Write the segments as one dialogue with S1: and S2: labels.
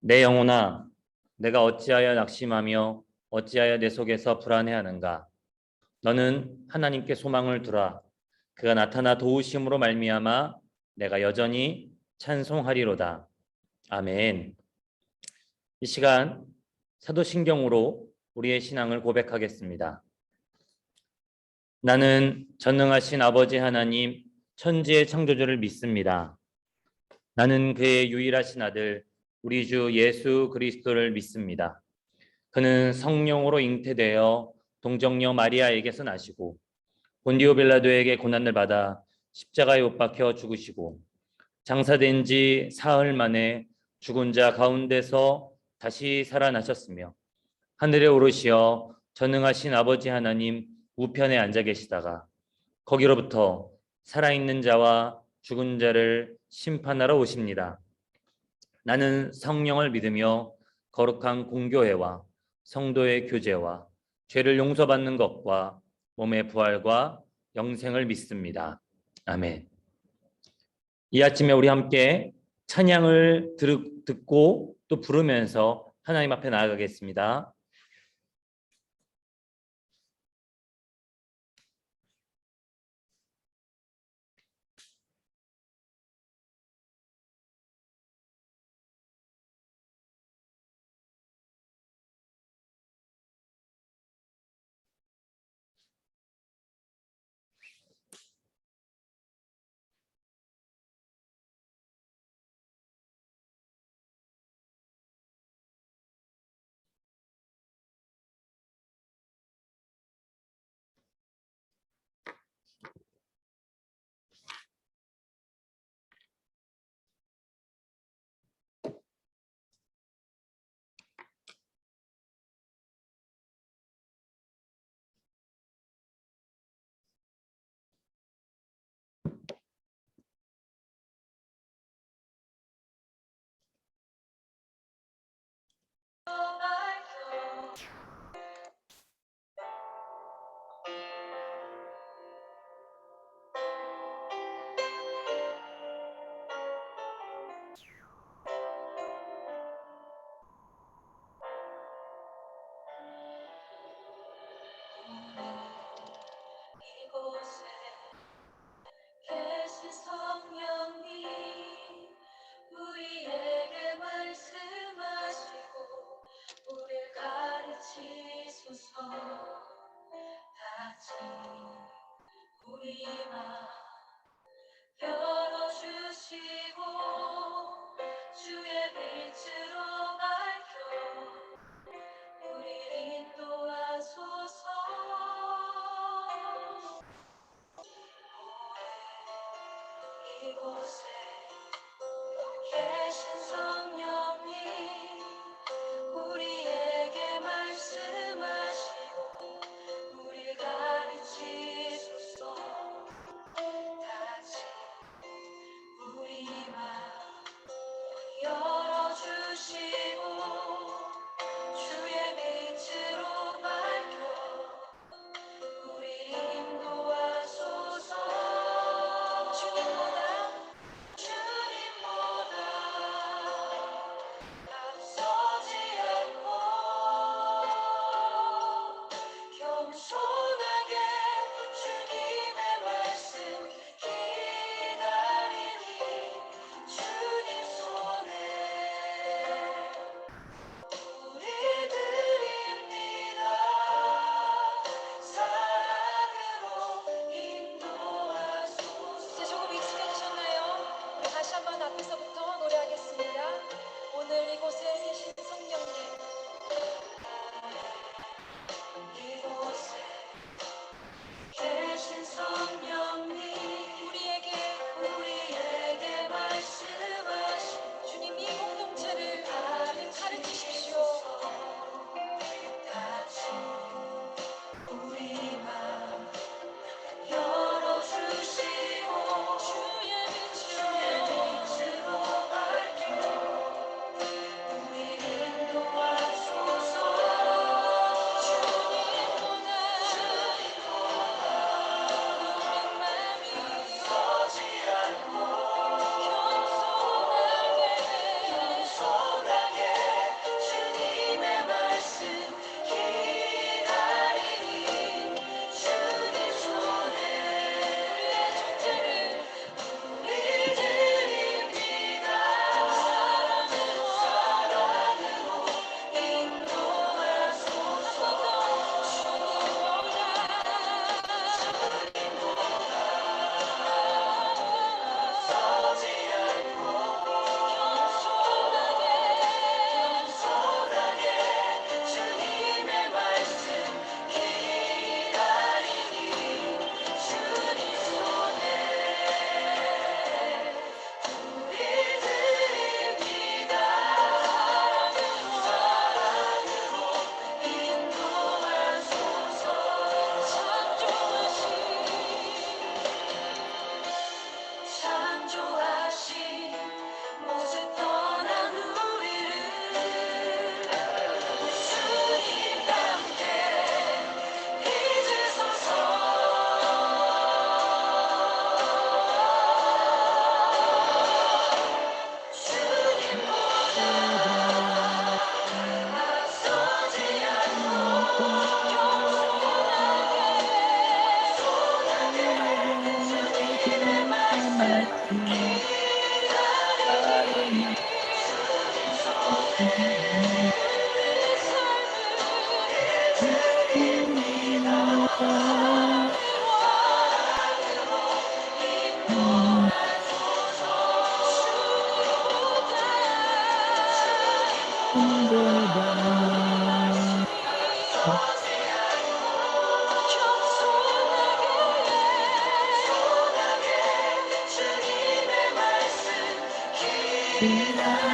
S1: 내 영혼아, 내가 어찌하여 낙심하며 어찌하여 내 속에서 불안해하는가? 너는 하나님께 소망을 두라. 그가 나타나 도우심으로 말미암아 내가 여전히 찬송하리로다. 아멘. 이 시간 사도신경으로 우리의 신앙을 고백하겠습니다. 나는 전능하신 아버지 하나님, 천지의 창조주를 믿습니다. 나는 그의 유일하신 아들, 우리 주 예수 그리스도를 믿습니다. 그는 성령으로 잉태되어 동정녀 마리아에게서 나시고 본디오 빌라도에게 고난을 받아 십자가에 못 박혀 죽으시고 장사된 지 사흘 만에 죽은 자 가운데서 다시 살아나셨으며 하늘에 오르시어 전능하신 아버지 하나님 우편에 앉아 계시다가 거기로부터 살아있는 자와 죽은 자를 심판하러 오십니다. 나는 성령을 믿으며 거룩한 공교회와 성도의 교제와 죄를 용서받는 것과 몸의 부활과 영생을 믿습니다. 아멘. 이 아침에 우리 함께 찬양을 듣고 또 부르면서 하나님 앞에 나아가겠습니다.
S2: 이곳에 계신 성령님 우리에게 말씀하시고 우리를 가르치소서. 다시 우리 맘 열어주시고 주의 빛으로 밝혀 우리를 인도하소서. 이곳에 계신 성령님 우리에게 말씀하시고 우리 가르치소서. 다시 우리 맘 열어주시고 주의 빛으로 밝혀 우리 인도하소서. 주님보다 앞서지 않고 겸손하게 주님의 말씀 기다리니 주님 손에 우리 드립니다. 사랑으로 인도하소서. 이제 조금 익숙해지셨나요? 우리 다시 한번 앞에서부터 노래하겠습니다. 오늘 이곳에 계신 성령님, 이곳에 계신 성령님 우리에게 말씀하신 주님 이 공동체를 가르치십시오. 같이 우리 맘 열어주시고 주의 빛으로 주님의 말씀 기다리니 우리의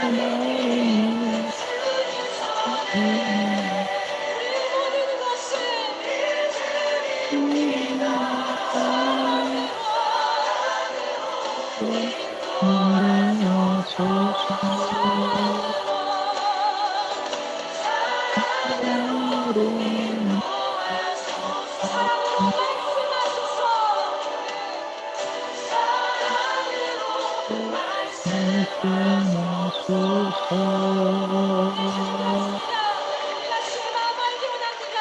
S2: 삶을 우리가 주의 마음 알기 원합니다.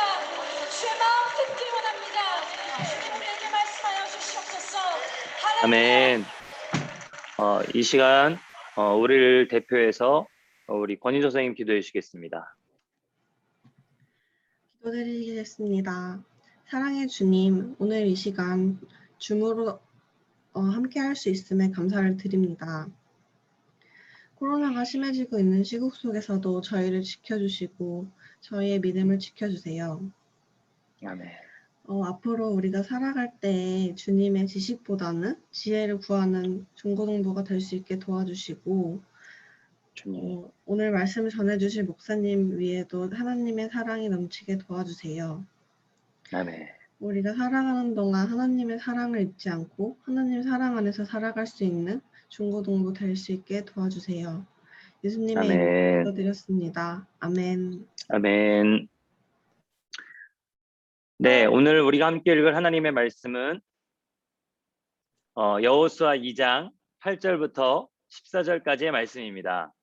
S2: 주의 마음 듣기 원합니다. 주님 우리에게 말씀하여 주시옵소서. 할렐루야.
S1: 아멘. 이 시간 우리를 대표해서 우리 권인조 선생님 기도해 주시겠습니다.
S3: 기도드리겠습니다. 사랑의 주님, 오늘 이 시간 줌으로 함께 할 수 있음에 감사를 드립니다. 코로나가 심해지고 있는 시국 속에서도 저희를 지켜주시고 저희의 믿음을 지켜주세요.
S1: 아멘.
S3: 앞으로 우리가 살아갈 때 주님의 지식보다는 지혜를 구하는 중고등부가 될 수 있게 도와주시고
S1: 주님.
S3: 오늘 말씀을 전해주실 목사님 위에도 하나님의 사랑이 넘치게 도와주세요.
S1: 아멘.
S3: 우리가 살아가는 동안 하나님의 사랑을 잊지 않고 하나님 사랑 안에서 살아갈 수 있는 중고등부 될 수 있게 도와주세요. 예수님의 이름으로
S1: 아멘.
S3: 기도드렸습니다. 아멘.
S1: 아멘. 네, 오늘 우리가 함께 읽을 하나님의 말씀은 여호수아 2장 8절부터 14절까지의 말씀입니다.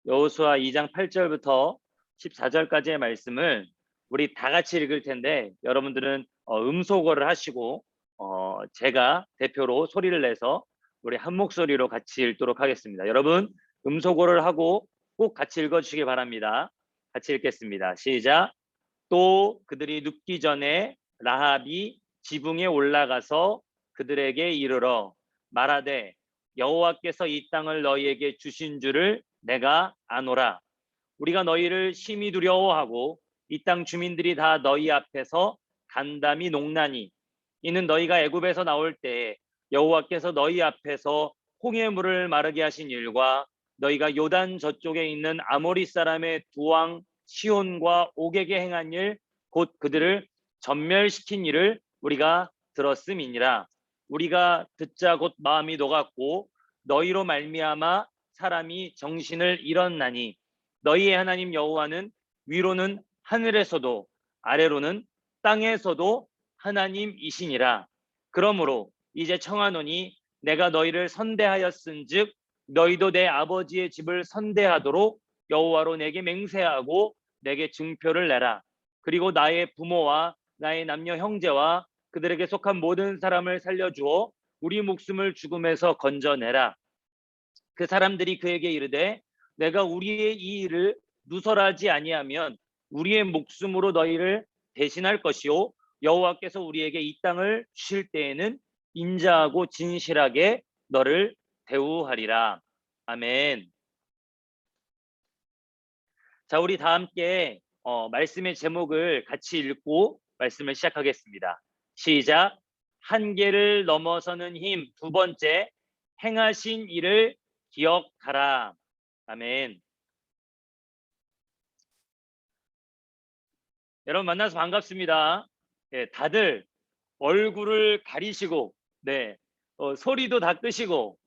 S1: 여호수아 2장 8절부터 14절까지의 말씀을 우리 다 같이 읽을 텐데 여러분들은 음소거를 하시고 제가 대표로 소리를 내서 우리 한 목소리로 같이 읽도록 하겠습니다. 여러분 음소거를 하고 꼭 같이 읽어주시기 바랍니다. 같이 읽겠습니다. 시작. 또 그들이 눕기 전에 라합이 지붕에 올라가서 그들에게 이르러 말하되 여호와께서 이 땅을 너희에게 주신 줄을 내가 아노라. 우리가 너희를 심히 두려워하고 이 땅 주민들이 다 너희 앞에서 간담이 녹나니 이는 너희가 애굽에서 나올 때에 여호와께서 너희 앞에서 홍해 물을 마르게 하신 일과 너희가 요단 저쪽에 있는 아모리 사람의 두 왕 시온과 옥에게 행한 일 곧 그들을 전멸시킨 일을 우리가 들었음이니라. 우리가 듣자 곧 마음이 녹았고 너희로 말미암아 사람이 정신을 잃었나니 너희의 하나님 여호와는 위로는 하늘에서도 아래로는 땅에서도 하나님이시니라. 그러므로 이제 청하노니 내가 너희를 선대하였은즉 너희도 내 아버지의 집을 선대하도록 여호와로 내게 맹세하고 내게 증표를 내라. 그리고 나의 부모와 나의 남녀 형제와 그들에게 속한 모든 사람을 살려주어 우리 목숨을 죽음에서 건져내라. 그 사람들이 그에게 이르되 내가 우리의 이 일을 누설하지 아니하면 우리의 목숨으로 너희를 대신할 것이요 여호와께서 우리에게 이 땅을 주실 때에는 인자하고 진실하게 너를 대우하리라. 아멘. 자, 우리 다 함께 말씀의 제목을 같이 읽고 말씀을 시작하겠습니다. 시작. 한계를 넘어서는 힘. 두 번째, 행하신 일을 기억하라. 아멘. 여러분 만나서 반갑습니다. 네, 다들 얼굴을 가리시고 소리도 다 끄시고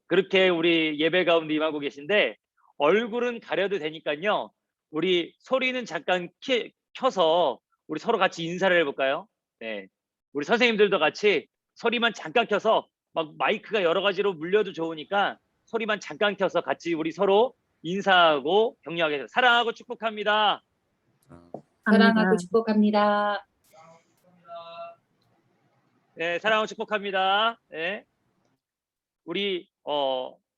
S1: 그렇게 우리 예배 가운데 임하고 계신데 얼굴은 가려도 되니까요. 우리 소리는 잠깐 켜서 우리 서로 같이 인사를 해볼까요? 네, 우리 선생님들도 같이 소리만 잠깐 켜서 막 마이크가 여러 가지로 물려도 좋으니까 소리만 잠깐 켜서 같이 우리 서로 인사하고 격려하게 사랑하고 축복합니다.
S4: 사랑하고 축복합니다.
S1: 네, 사랑하고 축복합니다. 네. 우리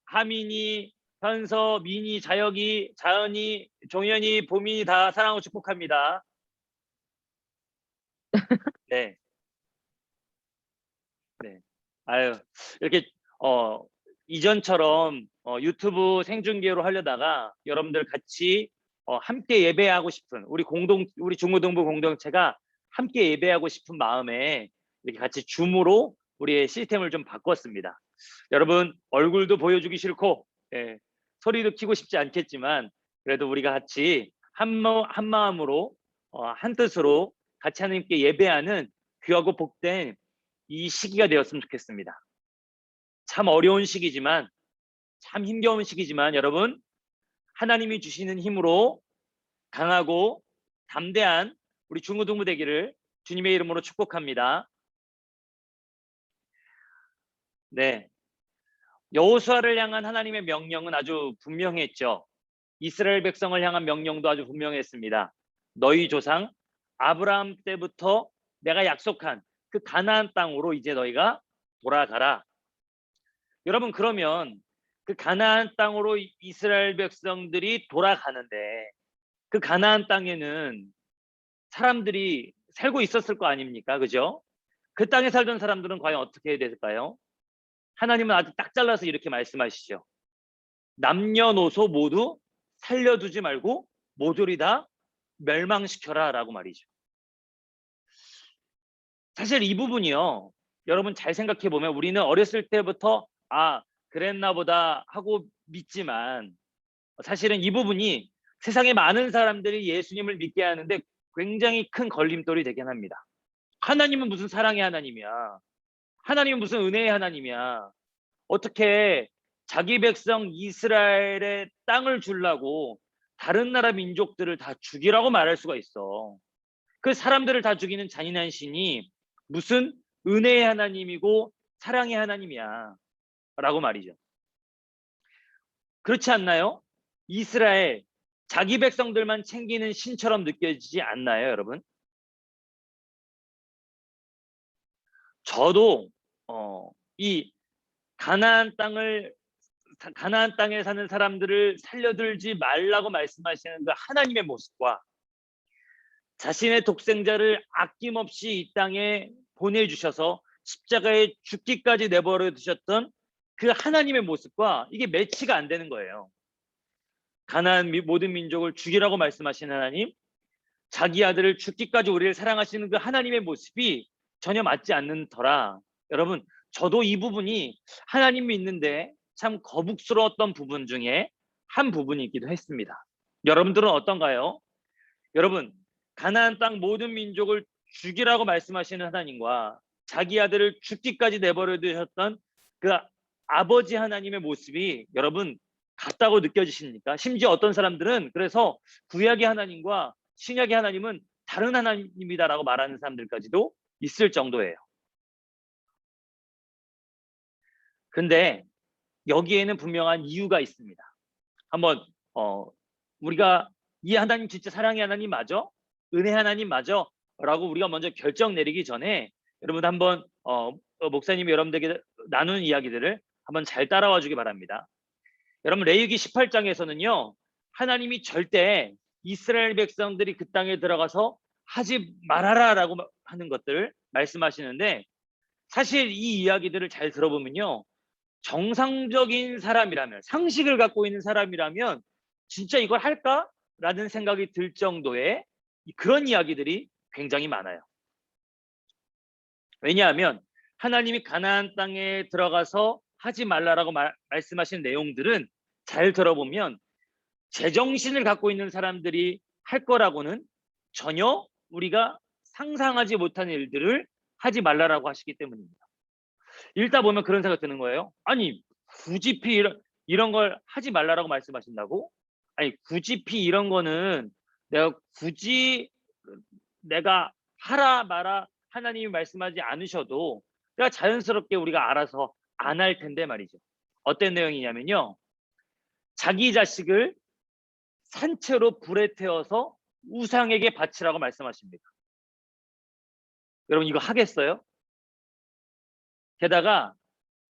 S1: 하민이, 현서, 민이, 자혁이, 자은이, 종현이, 보민이 다 사랑하고 축복합니다. 네. 네. 아유, 이렇게 이전처럼 유튜브 생중계로 하려다가 여러분들 같이 함께 예배하고 싶은 우리 중고등부 공동체가 함께 예배하고 싶은 마음에 이렇게 같이 줌으로 우리의 시스템을 좀 바꿨습니다. 여러분 얼굴도 보여주기 싫고 예, 소리도 키고 싶지 않겠지만 그래도 우리가 같이 한 마음으로 한 뜻으로 같이 하나님께 예배하는 귀하고 복된 이 시기가 되었으면 좋겠습니다. 참 어려운 시기지만 참 힘겨운 시기지만 여러분 하나님이 주시는 힘으로 강하고 담대한 우리 중고등부 되기를 주님의 이름으로 축복합니다. 네, 여호수아를 향한 하나님의 명령은 아주 분명했죠. 이스라엘 백성을 향한 명령도 아주 분명했습니다. 너희 조상 아브라함 때부터 내가 약속한 그 가나안 땅으로 이제 너희가 돌아가라. 여러분 그러면 그 가나안 땅으로 이스라엘 백성들이 돌아가는데 그 가나안 땅에는 사람들이 살고 있었을 거 아닙니까? 그죠? 그 땅에 살던 사람들은 과연 어떻게 해야 될까요? 하나님은 아주 딱 잘라서 이렇게 말씀하시죠. 남녀노소 모두 살려두지 말고 모조리 다 멸망시켜라 라고 말이죠. 사실 이 부분이요. 여러분 잘 생각해 보면 우리는 어렸을 때부터 그랬나 보다 하고 믿지만 사실은 이 부분이 세상에 많은 사람들이 예수님을 믿게 하는데 굉장히 큰 걸림돌이 되긴 합니다. 하나님은 무슨 사랑의 하나님이야. 하나님은 무슨 은혜의 하나님이야. 어떻게 자기 백성 이스라엘의 땅을 주려고 다른 나라 민족들을 다 죽이라고 말할 수가 있어. 그 사람들을 다 죽이는 잔인한 신이 무슨 은혜의 하나님이고 사랑의 하나님이야 라고 말이죠. 그렇지 않나요? 이스라엘 자기 백성들만 챙기는 신처럼 느껴지지 않나요, 여러분? 저도 이 가나안 땅에 사는 사람들을 살려들지 말라고 말씀하시는 그 하나님의 모습과 자신의 독생자를 아낌없이 이 땅에 보내주셔서 십자가에 죽기까지 내버려 두셨던 그 하나님의 모습과 이게 매치가 안 되는 거예요. 가나안 모든 민족을 죽이라고 말씀하신 하나님, 자기 아들을 죽기까지 우리를 사랑하시는 그 하나님의 모습이 전혀 맞지 않는 터라 여러분 저도 이 부분이 하나님 믿는데 참 거북스러웠던 부분 중에 한 부분이기도 했습니다. 여러분들은 어떤가요? 여러분 가나안 땅 모든 민족을 죽이라고 말씀하시는 하나님과 자기 아들을 죽기까지 내버려 두셨던 그 아버지 하나님의 모습이 여러분 같다고 느껴지십니까? 심지어 어떤 사람들은 그래서 구약의 하나님과 신약의 하나님은 다른 하나님이다라고 말하는 사람들까지도 있을 정도예요. 근데 여기에는 분명한 이유가 있습니다. 한번 우리가 이 하나님 진짜 사랑의 하나님 맞아? 은혜 하나님 맞아? 라고 우리가 먼저 결정 내리기 전에 여러분 한번 목사님이 여러분들에게 나누는 이야기들을 한번 잘 따라와 주기 바랍니다. 여러분 레위기 18장에서는요. 하나님이 절대 이스라엘 백성들이 그 땅에 들어가서 하지 말아라 라고 하는 것들을 말씀하시는데 사실 이 이야기들을 잘 들어보면요. 정상적인 사람이라면 상식을 갖고 있는 사람이라면 진짜 이걸 할까? 라는 생각이 들 정도의 그런 이야기들이 굉장히 많아요. 왜냐하면 하나님이 가나안 땅에 들어가서 하지 말라라고 말씀하신 내용들은 잘 들어보면 제정신을 갖고 있는 사람들이 할 거라고는 전혀 우리가 상상하지 못한 일들을 하지 말라라고 하시기 때문입니다. 읽다 보면 그런 생각 드는 거예요. 아니 굳이 이런 걸 하지 말라라고 말씀하신다고? 아니 굳이 이런 거는 내가 하라 마라 하나님이 말씀하지 않으셔도 내가 자연스럽게 우리가 알아서 안 할 텐데 말이죠. 어떤 내용이냐면요. 자기 자식을 산채로 불에 태워서 우상에게 바치라고 말씀하십니다. 여러분 이거 하겠어요? 게다가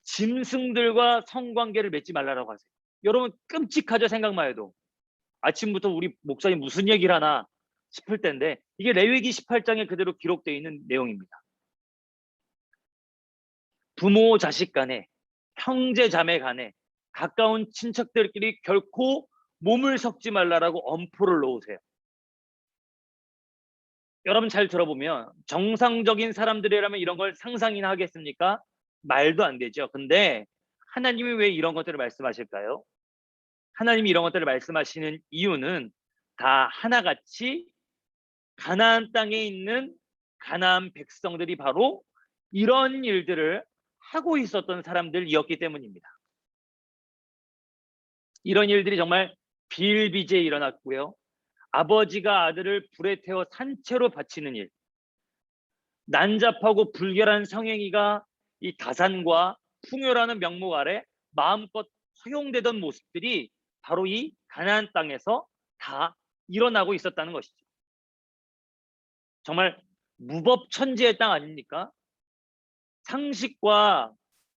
S1: 짐승들과 성관계를 맺지 말라고 하세요. 여러분 끔찍하죠? 생각만 해도. 아침부터 우리 목사님 무슨 얘기를 하나 싶을 텐데 이게 레위기 18장에 그대로 기록되어 있는 내용입니다. 부모 자식 간에, 형제 자매 간에, 가까운 친척들끼리 결코 몸을 섞지 말라라고 엄포를 놓으세요. 여러분 잘 들어보면 정상적인 사람들이라면 이런 걸 상상이나 하겠습니까? 말도 안 되죠. 근데 하나님이 왜 이런 것들을 말씀하실까요? 하나님이 이런 것들을 말씀하시는 이유는 다 하나같이 가나안 땅에 있는 가나안 백성들이 바로 이런 일들을 하고 있었던 사람들이었기 때문입니다. 이런 일들이 정말 비일비재에 일어났고요. 아버지가 아들을 불에 태워 산채로 바치는 일, 난잡하고 불결한 성행위가 이 다산과 풍요라는 명목 아래 마음껏 허용되던 모습들이 바로 이 가나안 땅에서 다 일어나고 있었다는 것이죠. 정말 무법천지의 땅 아닙니까? 상식과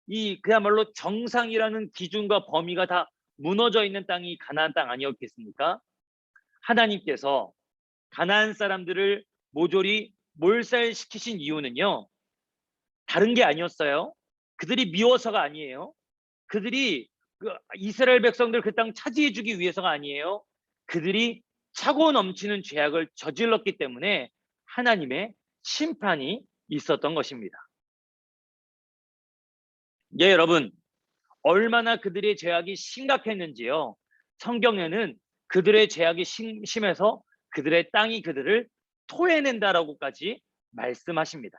S1: 이 그야말로 정상이라는 기준과 범위가 다 무너져 있는 땅이 가나안 땅 아니었겠습니까? 하나님께서 가나안 사람들을 모조리 몰살시키신 이유는요, 다른 게 아니었어요. 그들이 미워서가 아니에요. 그들이 이스라엘 백성들 그 땅 차지해주기 위해서가 아니에요. 그들이 차고 넘치는 죄악을 저질렀기 때문에 하나님의 심판이 있었던 것입니다. 예, 여러분, 얼마나 그들의 죄악이 심각했는지요. 성경에는 그들의 죄악이 심해서 그들의 땅이 그들을 토해낸다라고까지 말씀하십니다.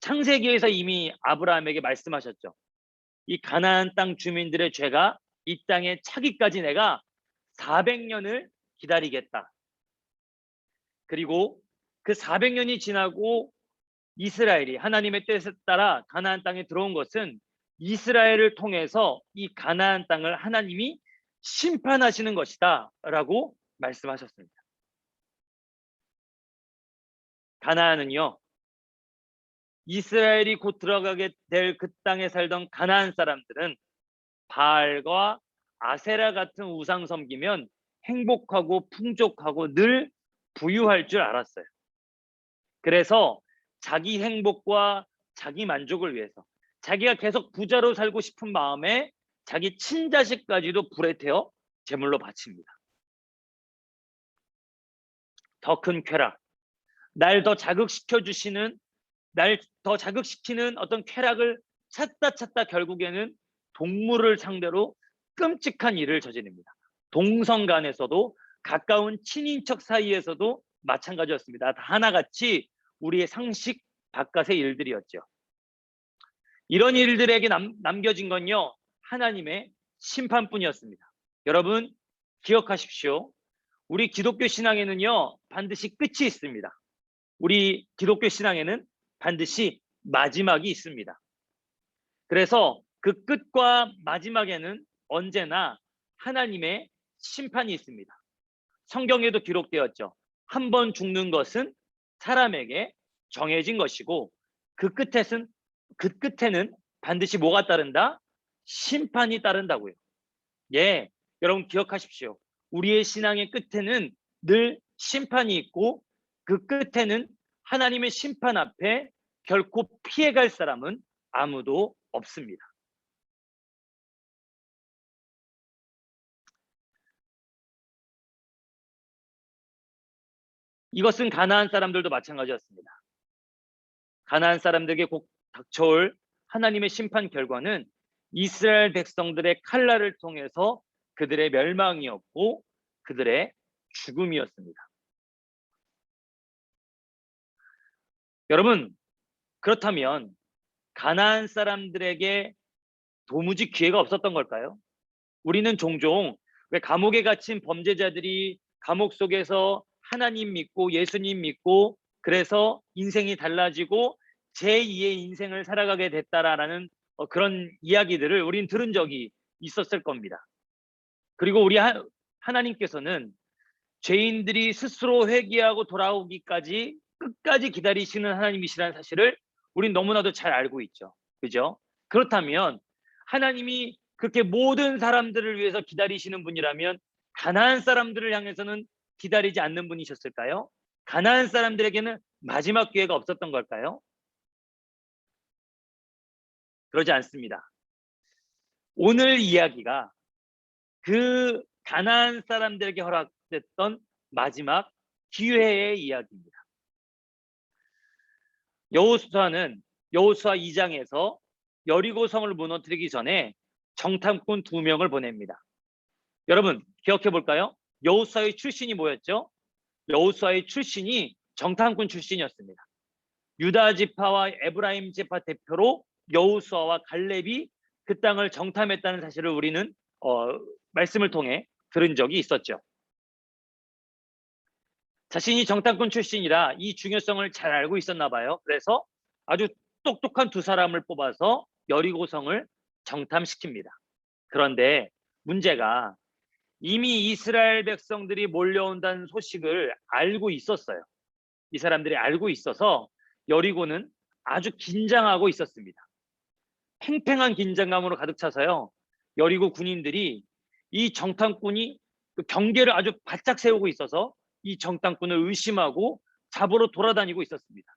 S1: 창세기에서 이미 아브라함에게 말씀하셨죠. 이 가나안 땅 주민들의 죄가 이 땅에 차기까지 내가 400년을 기다리겠다. 그리고 그 400년이 지나고 이스라엘이 하나님의 뜻에 따라 가나안 땅에 들어온 것은 이스라엘을 통해서 이 가나안 땅을 하나님이 심판하시는 것이다 라고 말씀하셨습니다. 가나안은요, 이스라엘이 곧 들어가게 될 그 땅에 살던 가나안 사람들은 바알과 아세라 같은 우상 섬기면 행복하고 풍족하고 늘 부유할 줄 알았어요. 그래서 자기 행복과 자기 만족을 위해서 자기가 계속 부자로 살고 싶은 마음에 자기 친자식까지도 불에 태워 제물로 바칩니다. 더 큰 쾌락, 날 더 자극시켜 주시는, 날 더 자극시키는 어떤 쾌락을 찾다 결국에는 동물을 상대로 끔찍한 일을 저지릅니다. 동성 간에서도 가까운 친인척 사이에서도 마찬가지였습니다. 다 하나같이 우리의 상식 바깥의 일들이었죠. 이런 일들에게 남겨진 건요, 하나님의 심판뿐이었습니다. 여러분 기억하십시오. 우리 기독교 신앙에는요 반드시 끝이 있습니다. 우리 기독교 신앙에는 반드시 마지막이 있습니다. 그래서 그 끝과 마지막에는 언제나 하나님의 심판이 있습니다. 성경에도 기록되었죠. 한 번 죽는 것은 사람에게 정해진 것이고 그 끝에는 반드시 뭐가 따른다? 심판이 따른다고요. 예, 여러분 기억하십시오. 우리의 신앙의 끝에는 늘 심판이 있고 그 끝에는 하나님의 심판 앞에 결코 피해갈 사람은 아무도 없습니다. 이것은 가나안 사람들도 마찬가지였습니다. 가나안 사람들에게 곧 닥쳐올 하나님의 심판 결과는 이스라엘 백성들의 칼날을 통해서 그들의 멸망이었고 그들의 죽음이었습니다. 여러분, 그렇다면 가나안 사람들에게 도무지 기회가 없었던 걸까요? 우리는 종종 왜 감옥에 갇힌 범죄자들이 감옥 속에서 하나님 믿고 예수님 믿고 그래서 인생이 달라지고 제2의 인생을 살아가게 됐다라는 그런 이야기들을 우린 들은 적이 있었을 겁니다. 그리고 우리 하나님께서는 죄인들이 스스로 회개하고 돌아오기까지 끝까지 기다리시는 하나님이시라는 사실을 우린 너무나도 잘 알고 있죠. 그죠? 그렇다면 하나님이 그렇게 모든 사람들을 위해서 기다리시는 분이라면 가나안 사람들을 향해서는 기다리지 않는 분이셨을까요? 가나안 사람들에게는 마지막 기회가 없었던 걸까요? 그러지 않습니다. 오늘 이야기가 그 가나안 사람들에게 허락됐던 마지막 기회의 이야기입니다. 여호수아는 여호수아 2장에서 여리고성을 무너뜨리기 전에 정탐꾼 2명을 보냅니다. 여러분 기억해 볼까요? 여호수아의 출신이 뭐였죠? 여호수아의 출신이 정탐꾼 출신이었습니다. 유다 지파와 에브라임 지파 대표로 여호수아와 갈렙이 그 땅을 정탐했다는 사실을 우리는 말씀을 통해 들은 적이 있었죠. 자신이 정탐꾼 출신이라 이 중요성을 잘 알고 있었나 봐요. 그래서 아주 똑똑한 2사람을 뽑아서 여리고성을 정탐시킵니다. 그런데 문제가 이미 이스라엘 백성들이 몰려온다는 소식을 알고 있었어요. 이 사람들이 알고 있어서 여리고는 아주 긴장하고 있었습니다. 팽팽한 긴장감으로 가득 차서요. 여리고 군인들이 이 정탐꾼이 경계를 아주 바짝 세우고 있어서 이 정탐꾼을 의심하고 잡으러 돌아다니고 있었습니다.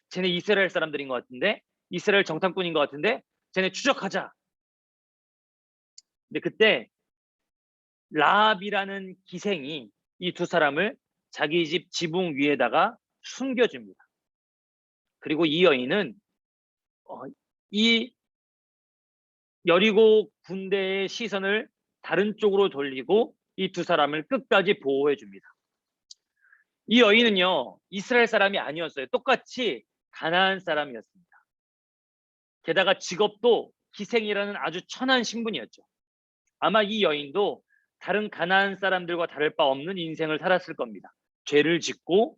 S1: 쟤네 이스라엘 사람들인 것 같은데, 이스라엘 정탐꾼인 것 같은데, 쟤네 추적하자. 근데 그때 라합이라는 기생이 이 2사람을 자기 집 지붕 위에다가 숨겨줍니다. 그리고 이 여인은 이 여리고 군대의 시선을 다른 쪽으로 돌리고 이 2사람을 끝까지 보호해 줍니다. 이 여인은요, 이스라엘 사람이 아니었어요. 똑같이 가나안 사람이었습니다. 게다가 직업도 기생이라는 아주 천한 신분이었죠. 아마 이 여인도 다른 가나안 사람들과 다를 바 없는 인생을 살았을 겁니다. 죄를 짓고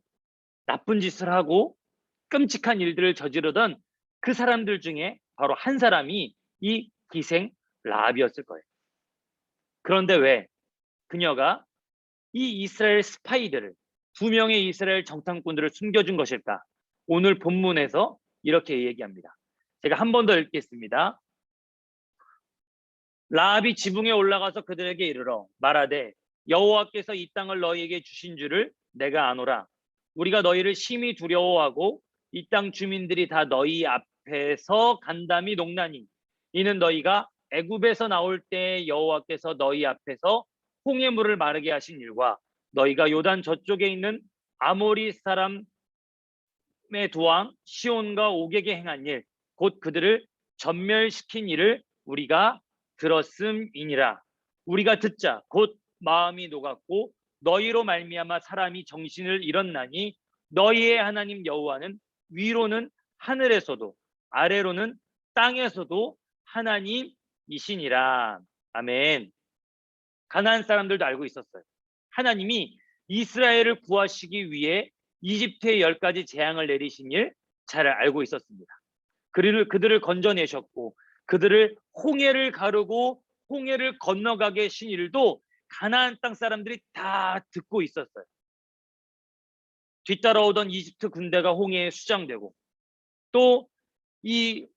S1: 나쁜 짓을 하고 끔찍한 일들을 저지르던 그 사람들 중에 바로 한 사람이 이 기생 라합이었을 거예요. 그런데 왜 그녀가 이 이스라엘 스파이들을 2명의 이스라엘 정탐꾼들을 숨겨준 것일까? 오늘 본문에서 이렇게 얘기합니다. 제가 한 번 더 읽겠습니다. 라합이 지붕에 올라가서 그들에게 이르러 말하되 여호와께서 이 땅을 너희에게 주신 줄을 내가 아노라. 우리가 너희를 심히 두려워하고 이 땅 주민들이 다 너희 앞에서 간담이 녹나니 이는 너희가 애굽에서 나올 때 여호와께서 너희 앞에서 홍해 물을 마르게 하신 일과 너희가 요단 저쪽에 있는 아모리 사람의 두왕 시온과 옥에게 행한 일 곧 그들을 전멸시킨 일을 우리가 들었음이니라. 우리가 듣자 곧 마음이 녹았고 너희로 말미암아 사람이 정신을 잃었나니 너희의 하나님 여호와는 위로는 하늘에서도 아래로는 땅에서도 하나님이시니라. 아멘. 가나안 사람들도 알고 있었어요. 하나님이 이스라엘을 구하시기 위해 이집트에 10가지 재앙을 내리신 일 잘 알고 있었습니다. 그들을 건져내셨고 그들을 홍해를 가르고 홍해를 건너가게 하신 일도 가나안 땅 사람들이 다 듣고 있었어요. 뒤따라오던 이집트 군대가 홍해에 수장되고 또 이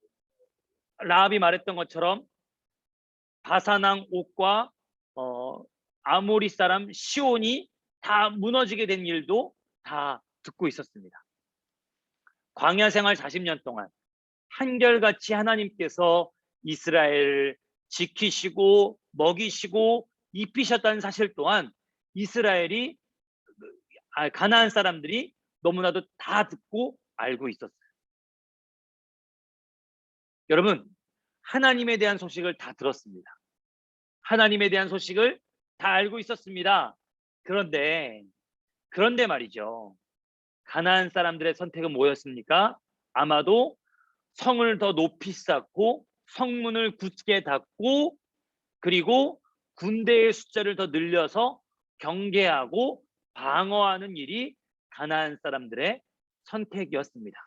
S1: 라합이 말했던 것처럼 바사낭 옥과 아모리 사람 시온이 다 무너지게 된 일도 다 듣고 있었습니다. 광야 생활 40년 동안 한결같이 하나님께서 이스라엘을 지키시고 먹이시고 입히셨다는 사실 또한 가나안 사람들이 너무나도 다 듣고 알고 있었어요. 여러분, 하나님에 대한 소식을 다 들었습니다. 하나님에 대한 소식을 다 알고 있었습니다. 그런데 말이죠. 가나안 사람들의 선택은 뭐였습니까? 아마도 성을 더 높이 쌓고 성문을 굳게 닫고 그리고 군대의 숫자를 더 늘려서 경계하고 방어하는 일이 가나안 사람들의 선택이었습니다.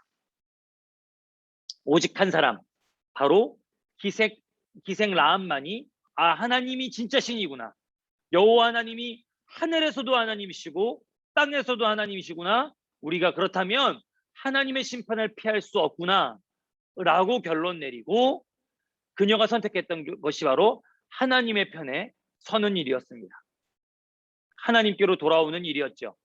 S1: 오직 한 사람, 바로 기생 라합만이 하나님이 진짜 신이구나. 여호와 하나님이 하늘에서도 하나님이시고 땅에서도 하나님이시구나. 우리가 그렇다면 하나님의 심판을 피할 수 없구나 라고 결론 내리고 그녀가 선택했던 것이 바로 하나님의 편에 서는 일이었습니다. 하나님께로 돌아오는 일이었죠.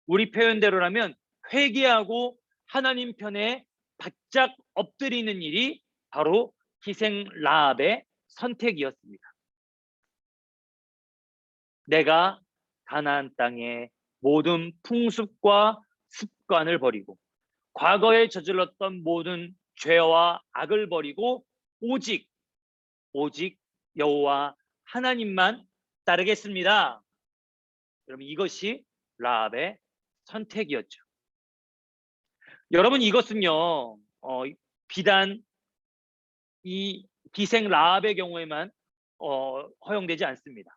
S1: 우리 표현대로라면 회개하고 하나님 편에 바짝 엎드리는 일이 바로 희생 라합의 선택이었습니다. 내가 가나안 땅의 모든 풍습과 습관을 버리고 과거에 저질렀던 모든 죄와 악을 버리고 오직 여호와 하나님만 따르겠습니다. 여러분 이것이 라합의 선택이었죠. 여러분 이것은요 비단 이 기생 라합의 경우에만 허용되지 않습니다.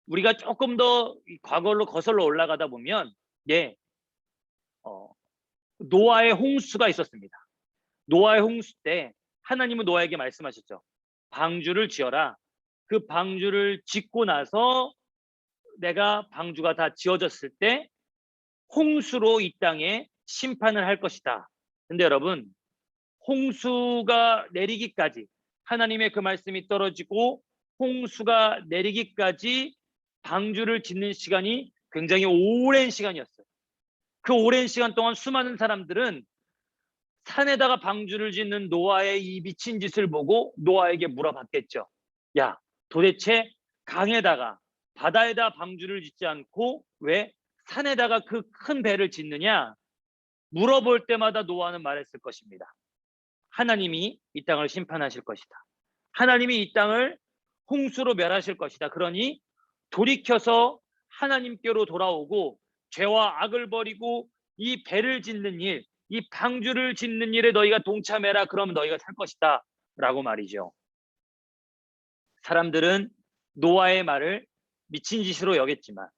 S1: 우리가 조금 더 과거로 거슬러 올라가다 보면 노아의 홍수가 있었습니다. 노아의 홍수 때 하나님은 노아에게 말씀하셨죠. 방주를 지어라. 그 방주를 짓고 나서 내가 방주가 다 지어졌을 때 홍수로 이 땅에 심판을 할 것이다. 근데 여러분 홍수가 내리기까지 하나님의 그 말씀이 떨어지고 홍수가 내리기까지 방주를 짓는 시간이 굉장히 오랜 시간이었어요. 그 오랜 시간 동안 수많은 사람들은 산에다가 방주를 짓는 노아의 이 미친 짓을 보고 노아에게 물어봤겠죠. 야, 도대체 강에다가 바다에다 방주를 짓지 않고 왜 산에다가 그 큰 배를 짓느냐? 물어볼 때마다 노아는 말했을 것입니다. 하나님이 이 땅을 심판하실 것이다. 하나님이 이 땅을 홍수로 멸하실 것이다. 그러니 돌이켜서 하나님께로 돌아오고 죄와 악을 버리고 이 배를 짓는 일, 이 방주를 짓는 일에 너희가 동참해라. 그러면 너희가 살 것이다. 라고 말이죠. 사람들은 노아의 말을 미친 짓으로 여겼지만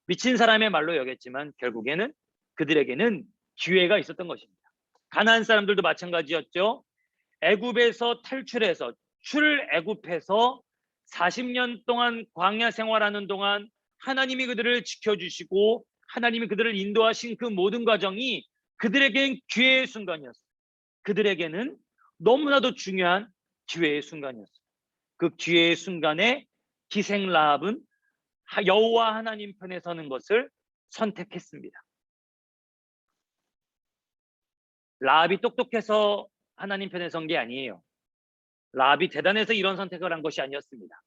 S1: 미친 사람의 말로 여겼지만 결국에는 그들에게는 기회가 있었던 것입니다. 가나안 사람들도 마찬가지였죠. 애굽에서 탈출해서 출애굽해서 40년 동안 광야 생활하는 동안 하나님이 그들을 지켜주시고 하나님이 그들을 인도하신 그 모든 과정이 그들에겐 기회의 순간이었어요. 그들에게는 너무나도 중요한 기회의 순간이었어요. 그 기회의 순간에 기생 라합은 여호와 하나님 편에 서는 것을 선택했습니다. 라합이 똑똑해서 하나님 편에 선 게 아니에요. 라합이 대단해서 이런 선택을 한 것이 아니었습니다.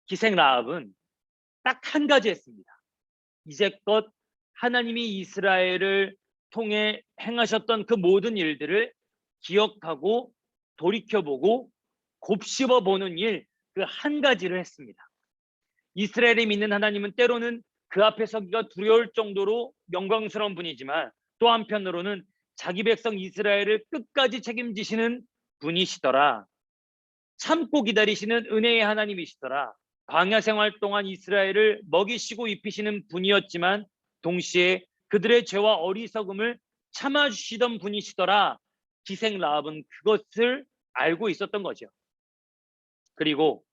S1: 기생 라합은 딱 한 가지 했습니다. 이제껏 하나님이 이스라엘을 통해 행하셨던 그 모든 일들을 기억하고 돌이켜보고 곱씹어 보는 일, 그 한 가지를 했습니다. 이스라엘이 믿는 하나님은 때로는 그 앞에 서기가 두려울 정도로 영광스러운 분이지만 또 한편으로는 자기 백성 이스라엘을 끝까지 책임지시는 분이시더라. 참고 기다리시는 은혜의 하나님이시더라. 광야 생활 동안 이스라엘을 먹이시고 입히시는 분이었지만 동시에 그들의 죄와 어리석음을 참아주시던 분이시더라. 기생 라합은 그것을 알고 있었던 거죠. 그리고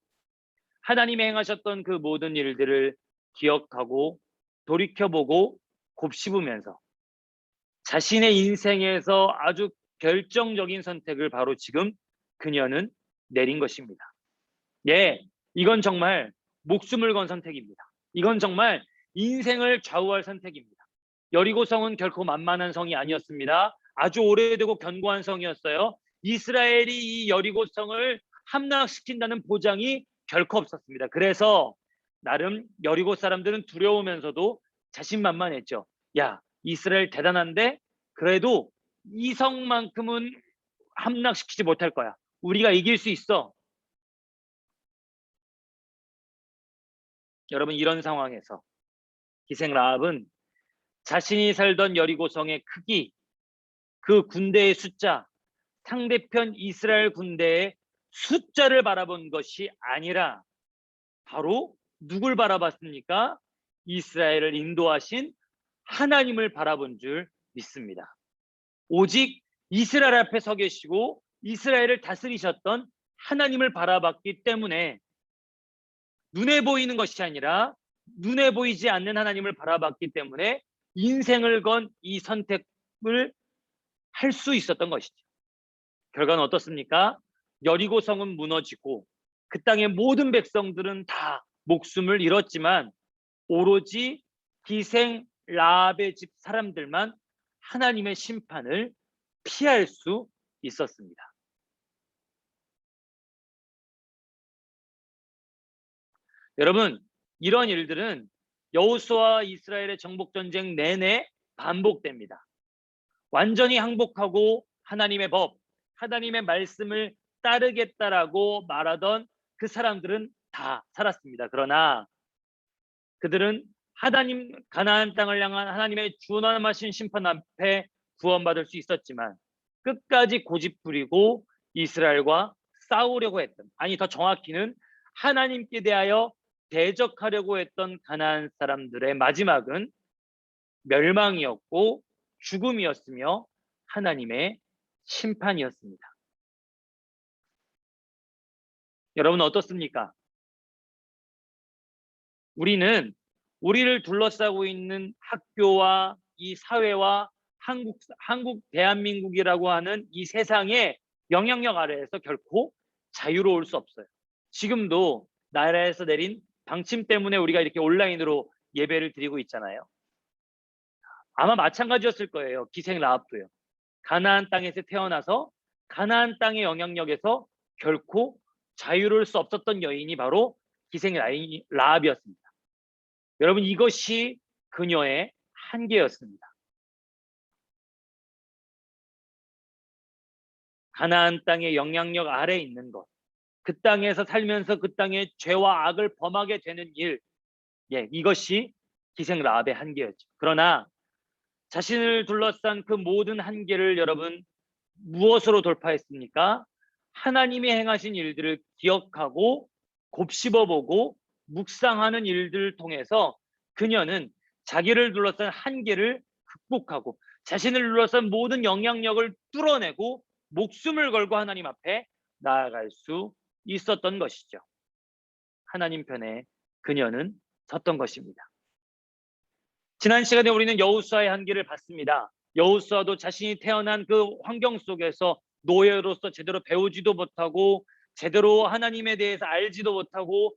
S1: 하나님이 행하셨던 그 모든 일들을 기억하고 돌이켜보고 곱씹으면서 자신의 인생에서 아주 결정적인 선택을 바로 지금 그녀는 내린 것입니다. 이건 정말 목숨을 건 선택입니다. 이건 정말 인생을 좌우할 선택입니다. 여리고성은 결코 만만한 성이 아니었습니다. 아주 오래되고 견고한 성이었어요. 이스라엘이 이 여리고성을 함락시킨다는 보장이 결코 없었습니다. 그래서 나름 여리고 사람들은 두려우면서도 자신만만했죠. 야, 이스라엘 대단한데 그래도 이 성만큼은 함락시키지 못할 거야. 우리가 이길 수 있어. 여러분 이런 상황에서 기생 라합은 자신이 살던 여리고성의 크기, 그 군대의 숫자, 상대편 이스라엘 군대의 숫자를 바라본 것이 아니라 바로 누굴 바라봤습니까? 이스라엘을 인도하신 하나님을 바라본 줄 믿습니다. 오직 이스라엘 앞에 서 계시고 이스라엘을 다스리셨던 하나님을 바라봤기 때문에 눈에 보이는 것이 아니라 눈에 보이지 않는 하나님을 바라봤기 때문에 인생을 건 이 선택을 할 수 있었던 것이죠. 결과는 어떻습니까? 여리고성은 무너지고 그 땅의 모든 백성들은 다 목숨을 잃었지만 오로지 기생 라합의 집 사람들만 하나님의 심판을 피할 수 있었습니다. 여러분, 이런 일들은 여호수아와 이스라엘의 정복 전쟁 내내 반복됩니다. 완전히 항복하고 하나님의 법, 하나님의 말씀을 따르겠다라고 말하던 그 사람들은 다 살았습니다. 그러나 그들은 하나님 가나안 땅을 향한 하나님의 준엄하신 심판 앞에 구원받을 수 있었지만 끝까지 고집부리고 이스라엘과 싸우려고 했던, 아니 더 정확히는 하나님께 대하여 대적하려고 했던 가나안 사람들의 마지막은 멸망이었고 죽음이었으며 하나님의 심판이었습니다. 여러분 어떻습니까? 우리는 우리를 둘러싸고 있는 학교와 이 사회와 한국 대한민국이라고 하는 이 세상의 영향력 아래에서 결코 자유로울 수 없어요. 지금도 나라에서 내린 방침 때문에 우리가 이렇게 온라인으로 예배를 드리고 있잖아요. 아마 마찬가지였을 거예요. 기생 라합도요. 가나안 땅에서 태어나서 가나안 땅의 영향력에서 결코 자유로울 수 없었던 여인이 바로 기생 라합이었습니다. 여러분 이것이 그녀의 한계였습니다. 가나안 땅의 영향력 아래에 있는 것, 그 땅에서 살면서 그 땅의 죄와 악을 범하게 되는 일, 이것이 기생 라합의 한계였죠. 그러나 자신을 둘러싼 그 모든 한계를 여러분 무엇으로 돌파했습니까? 하나님이 행하신 일들을 기억하고 곱씹어보고 묵상하는 일들을 통해서 그녀는 자기를 둘러싼 한계를 극복하고 자신을 둘러싼 모든 영향력을 뚫어내고 목숨을 걸고 하나님 앞에 나아갈 수 있었던 것이죠. 하나님 편에 그녀는 섰던 것입니다. 지난 시간에 우리는 여호수아의 한계를 봤습니다. 여호수아도 자신이 태어난 그 환경 속에서 노예로서 제대로 배우지도 못하고 제대로 하나님에 대해서 알지도 못하고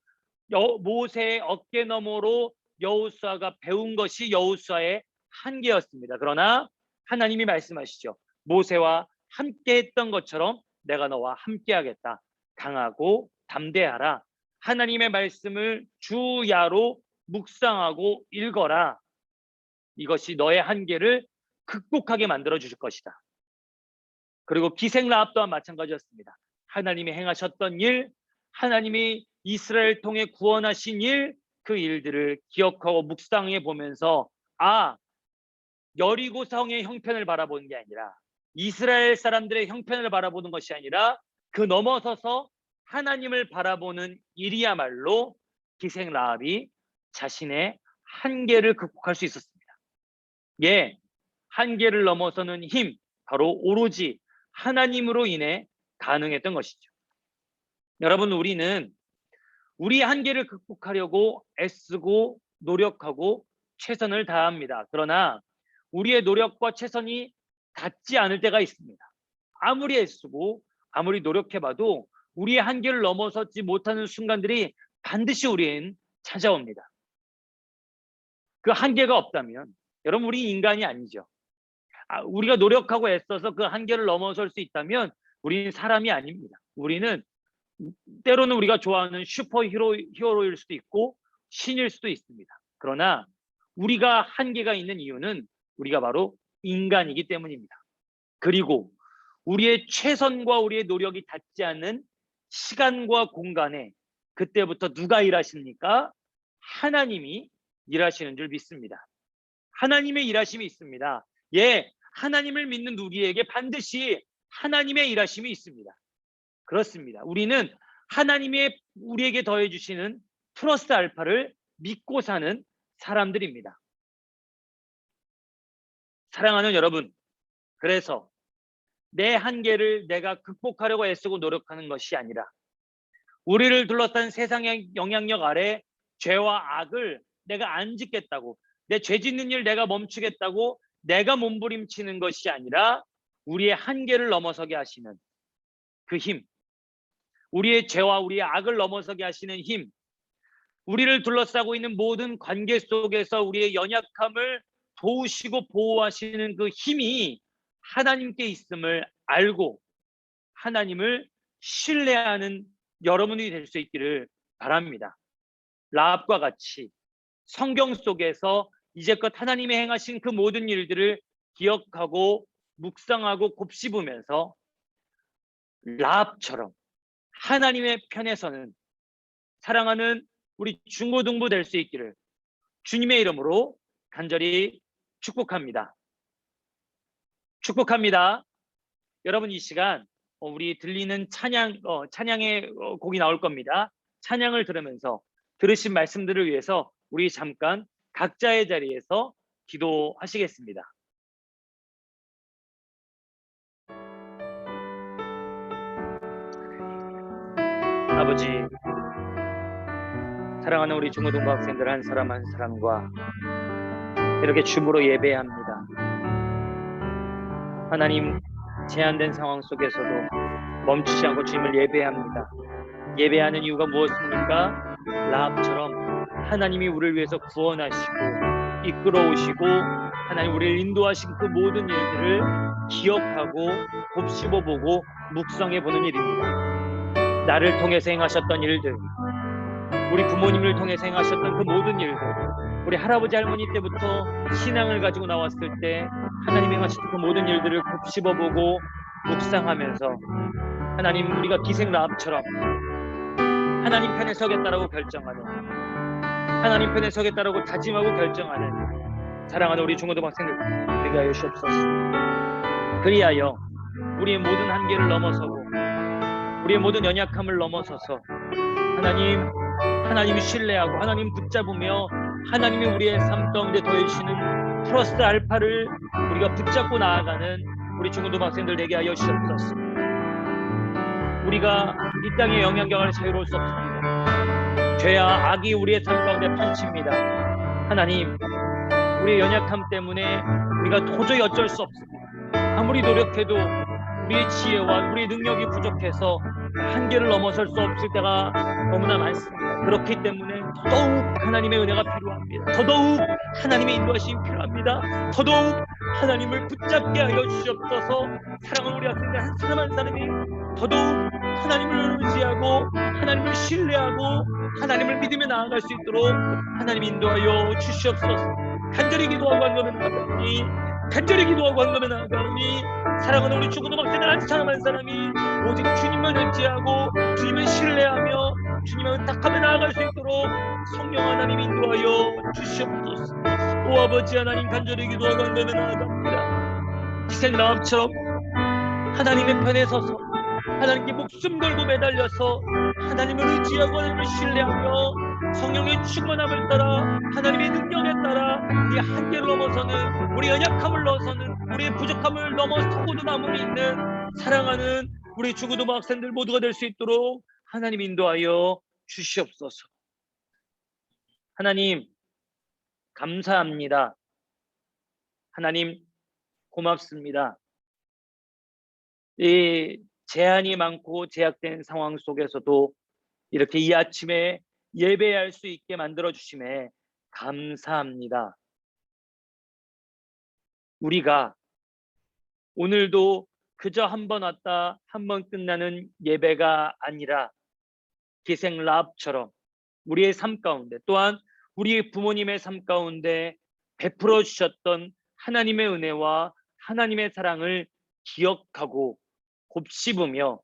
S1: 모세의 어깨 너머로 여호수아가 배운 것이 여호수아의 한계였습니다. 그러나 하나님이 말씀하시죠. 모세와 함께 했던 것처럼 내가 너와 함께 하겠다. 강하고 담대하라. 하나님의 말씀을 주야로 묵상하고 읽어라. 이것이 너의 한계를 극복하게 만들어 주실 것이다. 그리고 기생 라합 또한 마찬가지였습니다. 하나님이 행하셨던 일, 하나님이 이스라엘 통해 구원하신 일, 그 일들을 기억하고 묵상해 보면서 여리고성의 형편을 바라보는 게 아니라 이스라엘 사람들의 형편을 바라보는 것이 아니라 그 넘어서서 하나님을 바라보는 일이야말로 기생 라합이 자신의 한계를 극복할 수 있었습니다. 한계를 넘어서는 힘, 바로 오로지 하나님으로 인해 가능했던 것이죠. 여러분 우리는 우리 한계를 극복하려고 애쓰고 노력하고 최선을 다합니다. 그러나 우리의 노력과 최선이 닿지 않을 때가 있습니다. 아무리 애쓰고 아무리 노력해봐도 우리의 한계를 넘어서지 못하는 순간들이 반드시 우리엔 찾아옵니다. 그 한계가 없다면 여러분 우리 인간이 아니죠. 우리가 노력하고 애써서 그 한계를 넘어설 수 있다면 우리는 사람이 아닙니다. 우리는 때로는 우리가 좋아하는 히어로일 수도 있고 신일 수도 있습니다. 그러나 우리가 한계가 있는 이유는 우리가 바로 인간이기 때문입니다. 그리고 우리의 최선과 우리의 노력이 닿지 않는 시간과 공간에 그때부터 누가 일하십니까? 하나님이 일하시는 줄 믿습니다. 하나님의 일하심이 있습니다. 하나님을 믿는 우리에게 반드시 하나님의 일하심이 있습니다. 그렇습니다. 우리는 하나님의 우리에게 더해 주시는 플러스 알파를 믿고 사는 사람들입니다. 사랑하는 여러분, 그래서 내 한계를 내가 극복하려고 애쓰고 노력하는 것이 아니라 우리를 둘러싼 세상의 영향력 아래 죄와 악을 내가 안 짓겠다고 내 죄 짓는 일 내가 멈추겠다고 내가 몸부림치는 것이 아니라 우리의 한계를 넘어서게 하시는 그 힘, 우리의 죄와 우리의 악을 넘어서게 하시는 힘, 우리를 둘러싸고 있는 모든 관계 속에서 우리의 연약함을 도우시고 보호하시는 그 힘이 하나님께 있음을 알고 하나님을 신뢰하는 여러분이 될 수 있기를 바랍니다. 라합과 같이 성경 속에서 이제껏 하나님이 행하신 그 모든 일들을 기억하고 묵상하고 곱씹으면서 라합처럼 하나님의 편에서는 사랑하는 우리 중고등부 될 수 있기를 주님의 이름으로 간절히 축복합니다. 축복합니다. 여러분, 이 시간 우리 들리는 찬양의 곡이 나올 겁니다. 찬양을 들으면서 들으신 말씀들을 위해서 우리 잠깐 각자의 자리에서 기도하시겠습니다. 아버지, 사랑하는 우리 중고등부 학생들 한 사람 한 사람과 이렇게 줌으로 예배합니다. 하나님, 제한된 상황 속에서도 멈추지 않고 주님을 예배합니다. 예배하는 이유가 무엇입니까? 라합처럼 하나님이 우리를 위해서 구원하시고 이끌어오시고 하나님 우리를 인도하신 그 모든 일들을 기억하고 곱씹어보고 묵상해보는 일입니다. 나를 통해서 행하셨던 일들, 우리 부모님을 통해서 행하셨던 그 모든 일들, 우리 할아버지 할머니 때부터 신앙을 가지고 나왔을 때 하나님이 행하셨던 그 모든 일들을 곱씹어보고 묵상하면서 하나님, 우리가 기생 라합처럼 하나님 편에 서겠다라고 결정하는, 하나님 편에 서겠다라고 다짐하고 결정하는 사랑하는 우리 중고등부 학생들 되게 하여 주옵소서. 그리하여 우리의 모든 한계를 넘어서고 우리의 모든 연약함을 넘어서서 하나님 신뢰하고 하나님 붙잡으며 하나님이 우리의 삶 가운데 더해주시는 플러스 알파를 우리가 붙잡고 나아가는 우리 중고등부 학생들 되게 하여 주옵소서. 우리가 이 땅의 영향력을 자유로울 수 없습니다. 죄와 악이 우리의 삶 가운데 판칩니다. 하나님, 우리의 연약함 때문에 우리가 도저히 어쩔 수 없습니다. 아무리 노력해도 우리의 지혜와 우리의 능력이 부족해서 한계를 넘어설 수 없을 때가 너무나 많습니다. 그렇기 때문에 더더욱 하나님의 은혜가 필요합니다. 더더욱 하나님의 인도하심이 필요합니다. 더더욱 하나님을 붙잡게 하여 주시옵소서. 사랑하는 우리 학생들 한 사람 한 사람이 더더욱 하나님을 의지하고 하나님을 신뢰하고 하나님을 믿으며 나아갈 수 있도록 하나님 인도하여 주시옵소서. 간절히 기도하고 한거면 나아가오니, 간절히 기도하고 한거면 나아가오니, 사랑하는 우리 중고등부 학생들 한 사람 한 사람이 오직 주님만 의지하고 주님을 신뢰하며 주님을 의탁하며 나아갈 수 있도록 성령 하나님 인도하여 주시옵소서. 오 아버지 하나님, 간절히 기도하고 한거면 나아갑니다. 기생 라합처럼 하나님의 편에 서서 하나님께 목숨 걸고 매달려서 하나님을 의지하고 하나님을 신뢰하며 성령의 충만함을 따라 하나님의 능력에 따라 우리의 한계를 넘어서는, 우리의 연약함을 넘어서는, 우리의 부족함을 넘어서고도 남음이 있는 사랑하는 우리 중고등부 학생들 모두가 될 수 있도록 하나님 인도하여 주시옵소서. 하나님 감사합니다. 하나님 고맙습니다. 이 제한이 많고 제약된 상황 속에서도 이렇게 이 아침에 예배할 수 있게 만들어 주심에 감사합니다. 우리가 오늘도 그저 한 번 왔다 한 번 끝나는 예배가 아니라 기생 라합처럼 우리의 삶 가운데, 또한 우리 부모님의 삶 가운데 베풀어 주셨던 하나님의 은혜와 하나님의 사랑을 기억하고 곱씹으며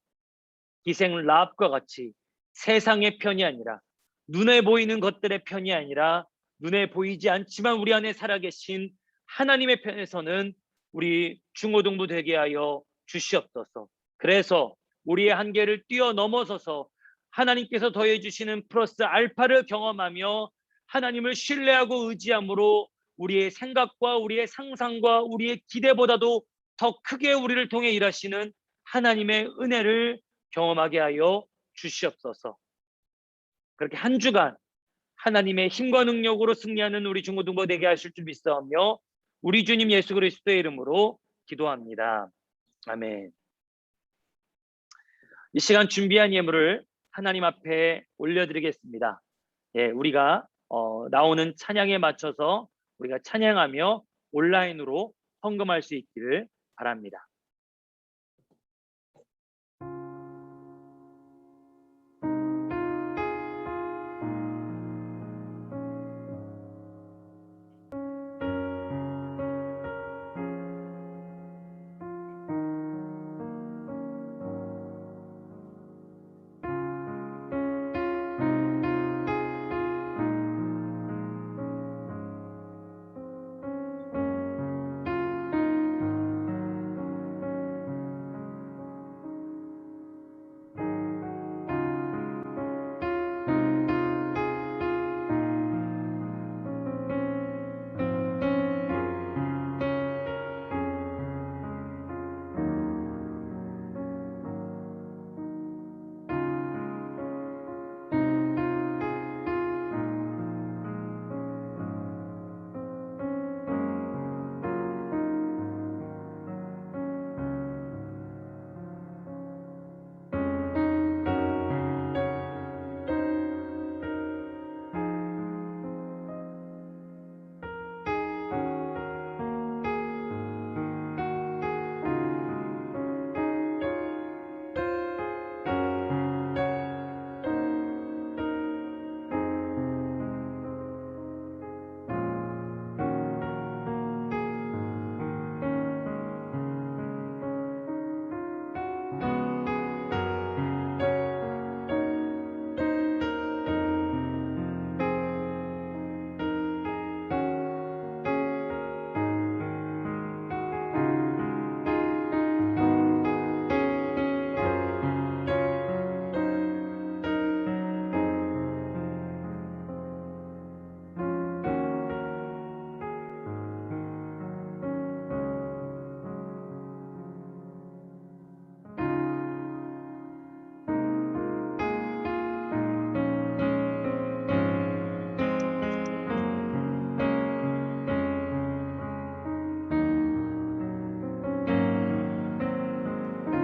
S1: 기생 라합과 같이 세상의 편이 아니라, 눈에 보이는 것들의 편이 아니라 눈에 보이지 않지만 우리 안에 살아계신 하나님의 편에서는 우리 중고등부 되게 하여 주시옵소서. 그래서 우리의 한계를 뛰어넘어서서 하나님께서 더해 주시는 플러스 알파를 경험하며 하나님을 신뢰하고 의지함으로 우리의 생각과 우리의 상상과 우리의 기대보다도 더 크게 우리를 통해 일하시는 하나님의 은혜를 경험하게 하여 주시옵소서. 그렇게 한 주간 하나님의 힘과 능력으로 승리하는 우리 중고등부 되게 하실 줄 믿사오며 우리 주님 예수 그리스도의 이름으로 기도합니다. 아멘. 이 시간 준비한 예물을 하나님 앞에 올려드리겠습니다. 예, 우리가 나오는 찬양에 맞춰서 우리가 찬양하며 온라인으로 헌금할 수 있기를 바랍니다.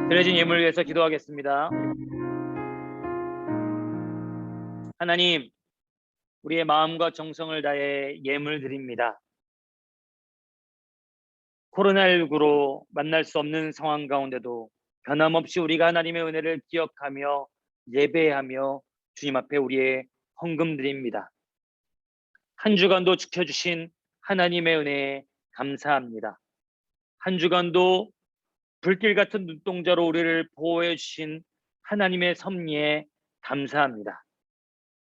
S1: 드려진 예물을 위해서 기도하겠습니다. 하나님, 우리의 마음과 정성을 다해 예물 드립니다. 코로나19로 만날 수 없는 상황 가운데도 변함없이 우리가 하나님의 은혜를 기억하며 예배하며 주님 앞에 우리의 헌금 드립니다. 한 주간도 지켜주신 하나님의 은혜에 감사합니다. 한 주간도 불길 같은 눈동자로 우리를 보호해 주신 하나님의 섭리에 감사합니다.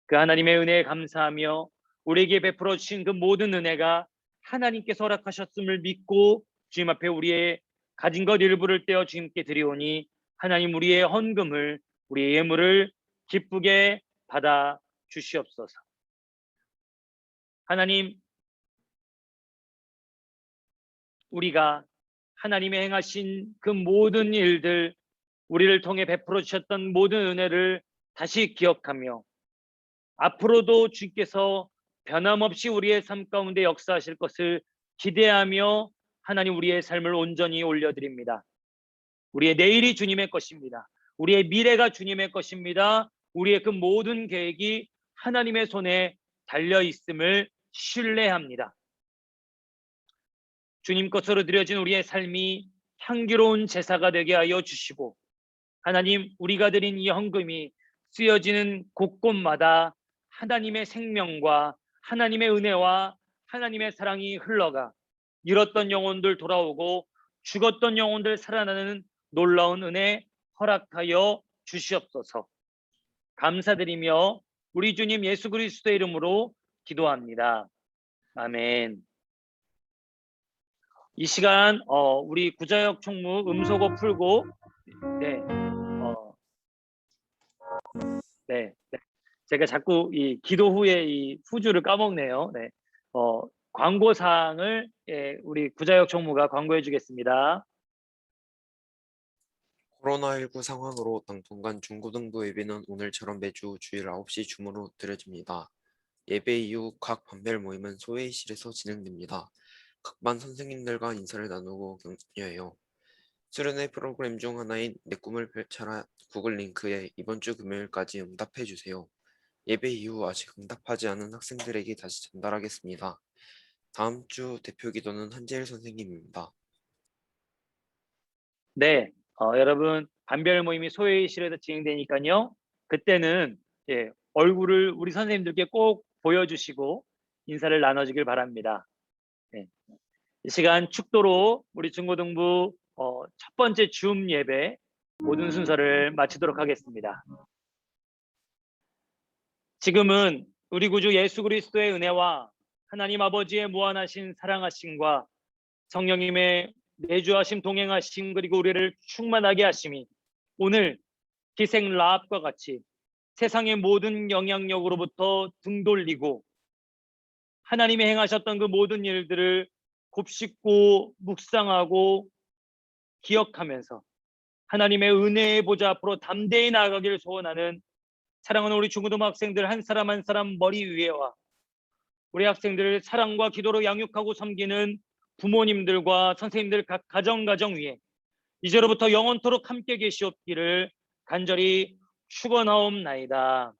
S1: 그 하나님의 은혜에 감사하며 우리에게 베풀어 주신 그 모든 은혜가 하나님께서 허락하셨음을 믿고 주님 앞에 우리의 가진 것 일부를 떼어 주님께 드리오니 하나님 우리의 헌금을, 우리의 예물을 기쁘게 받아 주시옵소서. 하나님, 우리가 하나님의 행하신 그 모든 일들, 우리를 통해 베풀어 주셨던 모든 은혜를 다시 기억하며 앞으로도 주께서 변함없이 우리의 삶 가운데 역사하실 것을 기대하며 하나님 우리의 삶을 온전히 올려드립니다. 우리의 내일이 주님의 것입니다. 우리의 미래가 주님의 것입니다. 우리의 그 모든 계획이 하나님의 손에 달려 있음을 신뢰합니다. 주님 것으로 드려진 우리의 삶이 향기로운 제사가 되게 하여 주시고 하나님 우리가 드린 이 헌금이 쓰여지는 곳곳마다 하나님의 생명과 하나님의 은혜와 하나님의 사랑이 흘러가 잃었던 영혼들 돌아오고 죽었던 영혼들 살아나는 놀라운 은혜 허락하여 주시옵소서. 감사드리며 우리 주님 예수 그리스도의 이름으로 기도합니다. 아멘. 이 시간 우리 구자역 총무 음소거 풀고 네. 제가 자꾸 이 기도 후에 이 후주를 까먹네요. 네. 광고 사항을 우리 구자역 총무가 광고해 주겠습니다.
S4: 코로나19 상황으로 당분간 중고등부 예배는 오늘처럼 매주 주일 9시 줌으로 드려집니다. 예배 이후 각 반별 모임은 소회의실에서 진행됩니다. 각 반 선생님들과 인사를 나누고 격려해요. 수련회 프로그램 중 하나인 내 꿈을 펼쳐라 구글 링크에 이번 주 금요일까지 응답해 주세요. 예배 이후 아직 응답하지 않은 학생들에게 다시 전달하겠습니다. 다음 주 대표 기도는 한재일 선생님입니다.
S1: 네, 여러분 반별 모임이 소회의실에서 진행되니까요. 그때는 얼굴을 우리 선생님들께 꼭 보여주시고 인사를 나눠주길 바랍니다. 네. 이 시간 축도로 우리 중고등부 첫 번째 줌 예배 모든 순서를 마치도록 하겠습니다. 지금은 우리 구주 예수 그리스도의 은혜와 하나님 아버지의 무한하신 사랑하심과 성령님의 내주하심 동행하심 그리고 우리를 충만하게 하심이 오늘 기생 라합과 같이 세상의 모든 영향력으로부터 등 돌리고 하나님이 행하셨던 그 모든 일들을 곱씹고 묵상하고 기억하면서 하나님의 은혜의 보좌 앞으로 담대히 나아가기를 소원하는 사랑하는 우리 중고등부 학생들 한 사람 한 사람 머리 위에와 우리 학생들을 사랑과 기도로 양육하고 섬기는 부모님들과 선생님들 각 가정 위에 이제로부터 영원토록 함께 계시옵기를 간절히 축원하옵나이다.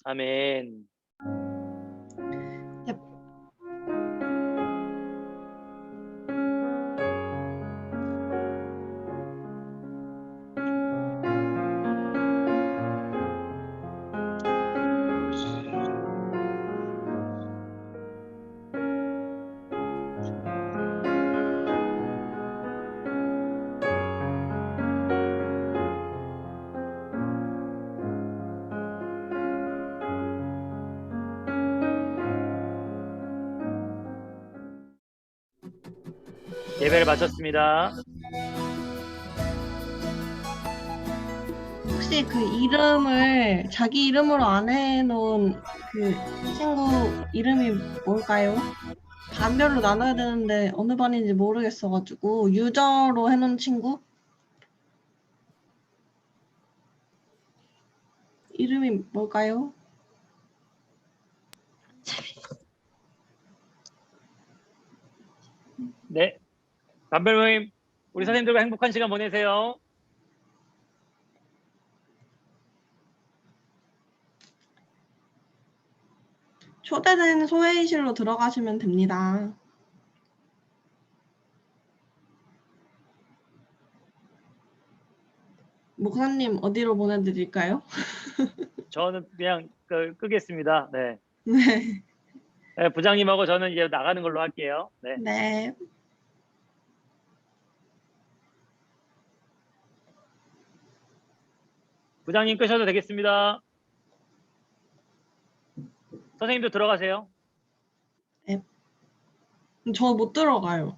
S1: 아멘. 예배를 마쳤습니다.
S3: 혹시 그 이름을 자기 이름으로 안 해놓은 그 친구 이름이 뭘까요? 반별로 나눠야 되는데 어느 반인지 모르겠어가지고 유저로 해놓은 친구? 이름이 뭘까요?
S1: 네, 반별 모임 우리 선생님들과 행복한 시간 보내세요.
S3: 초대된 소회의실로 들어가시면 됩니다. 목사님 어디로 보내드릴까요?
S1: 저는 그냥 끄겠습니다. 네.
S3: 네.
S1: 네, 부장님하고 저는 이제 나가는 걸로 할게요. 네.
S3: 네.
S1: 부장님 끄셔도 되겠습니다. 선생님도 들어가세요.
S3: 저 못 들어가요.